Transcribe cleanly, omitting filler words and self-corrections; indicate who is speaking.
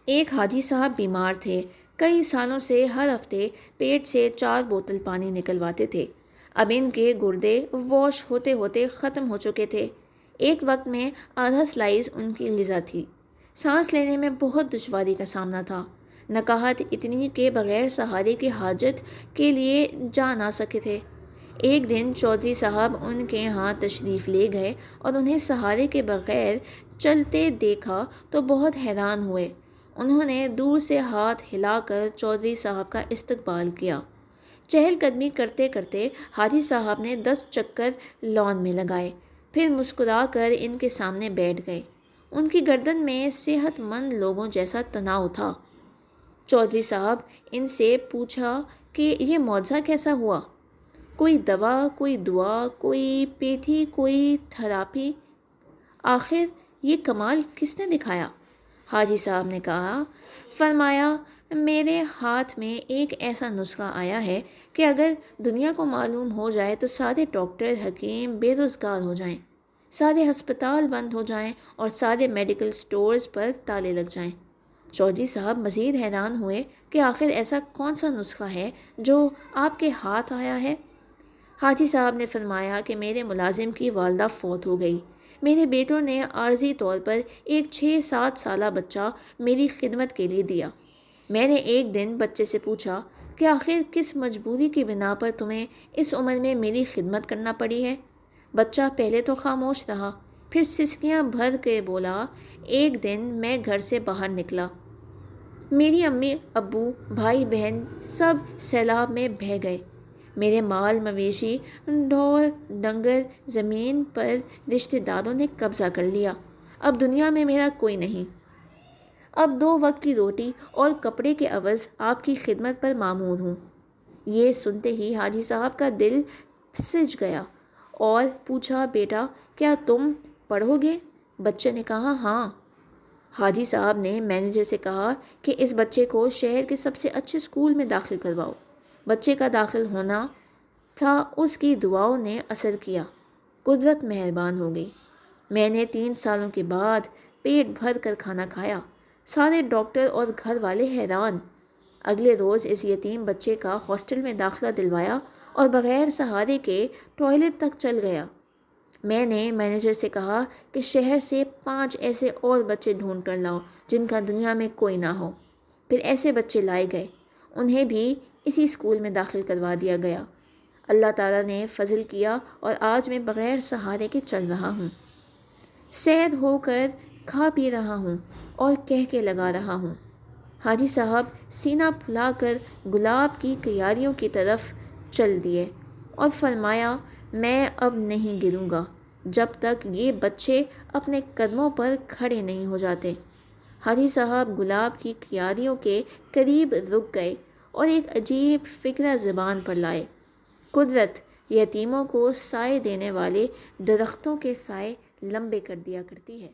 Speaker 1: ایک حاجی صاحب بیمار تھے۔ کئی سالوں سے ہر ہفتے پیٹ سے 4 بوتل پانی نکلواتے تھے۔ اب ان کے گردے واش ہوتے ہوتے ختم ہو چکے تھے۔ ایک وقت میں آدھا سلائس ان کی غذا تھی۔ سانس لینے میں بہت دشواری کا سامنا تھا۔ نکاہت اتنی کہ بغیر سہارے کے حاجت کے لیے جا نہ سکے تھے۔ ایک دن چودھری صاحب ان کے ہاں تشریف لے گئے اور انہیں سہارے کے بغیر چلتے دیکھا تو بہت حیران ہوئے۔ انہوں نے دور سے ہاتھ ہلا کر چودھری صاحب کا استقبال کیا۔ چہل قدمی کرتے کرتے حاجی صاحب نے 10 چکر لان میں لگائے، پھر مسکرا کر ان کے سامنے بیٹھ گئے۔ ان کی گردن میں صحت مند لوگوں جیسا تناؤ تھا۔ چودھری صاحب ان سے پوچھا کہ یہ معجزہ کیسا ہوا؟ کوئی دوا، کوئی دعا، کوئی پیتھی، کوئی تھراپی؟ آخر یہ کمال کس نے دکھایا؟ حاجی صاحب نے فرمایا میرے ہاتھ میں ایک ایسا نسخہ آیا ہے کہ اگر دنیا کو معلوم ہو جائے تو سارے ڈاکٹر حکیم بے روزگار ہو جائیں، سارے ہسپتال بند ہو جائیں اور سارے میڈیکل سٹورز پر تالے لگ جائیں۔ چودھری صاحب مزید حیران ہوئے کہ آخر ایسا کون سا نسخہ ہے جو آپ کے ہاتھ آیا ہے؟ حاجی صاحب نے فرمایا کہ میرے ملازم کی والدہ فوت ہو گئی۔ میرے بیٹوں نے عارضی طور پر ایک 6-7 سالہ بچہ میری خدمت کے لیے دیا۔ میں نے ایک دن بچے سے پوچھا کہ آخر کس مجبوری کی بنا پر تمہیں اس عمر میں میری خدمت کرنا پڑی ہے؟ بچہ پہلے تو خاموش رہا، پھر سسکیاں بھر کے بولا ایک دن میں گھر سے باہر نکلا، میری امی ابو بھائی بہن سب سیلاب میں بہہ گئے، میرے مال مویشی ڈھور ڈنگر زمین پر رشتہ داروں نے قبضہ کر لیا، اب دنیا میں میرا کوئی نہیں، اب 2 وقت کی روٹی اور کپڑے کے عوض آپ کی خدمت پر مامور ہوں۔ یہ سنتے ہی حاجی صاحب کا دل سج گیا اور پوچھا بیٹا کیا تم پڑھو گے؟ بچے نے کہا ہاں۔ حاجی صاحب نے مینیجر سے کہا کہ اس بچے کو شہر کے سب سے اچھے اسکول میں داخل کرواؤ۔ بچے کا داخل ہونا تھا، اس کی دعاؤں نے اثر کیا، قدرت مہربان ہو گئی۔ میں نے 3 سالوں کے بعد پیٹ بھر کر کھانا کھایا۔ سارے ڈاکٹر اور گھر والے حیران۔ اگلے روز اس یتیم بچے کا ہاسٹل میں داخلہ دلوایا اور بغیر سہارے کے ٹوائلٹ تک چل گیا۔ میں نے مینیجر سے کہا کہ شہر سے 5 ایسے اور بچے ڈھونڈ کر لاؤ جن کا دنیا میں کوئی نہ ہو۔ پھر ایسے بچے لائے گئے، انہیں بھی اسی اسکول میں داخل کروا دیا گیا۔ اللہ تعالیٰ نے فضل کیا اور آج میں بغیر سہارے کے چل رہا ہوں، سیر ہو کر کھا پی رہا ہوں اور کہہ کے لگا رہا ہوں۔ حاجی صاحب سینہ پھلا کر گلاب کی کیاریوں کی طرف چل دیے اور فرمایا میں اب نہیں گروں گا جب تک یہ بچے اپنے قدموں پر کھڑے نہیں ہو جاتے۔ حاجی صاحب گلاب کی کیاریوں کے قریب رک گئے اور ایک عجیب فکرہ زبان پر لائے، قدرت یتیموں کو سائے دینے والے درختوں کے سائے لمبے کر دیا کرتی ہے۔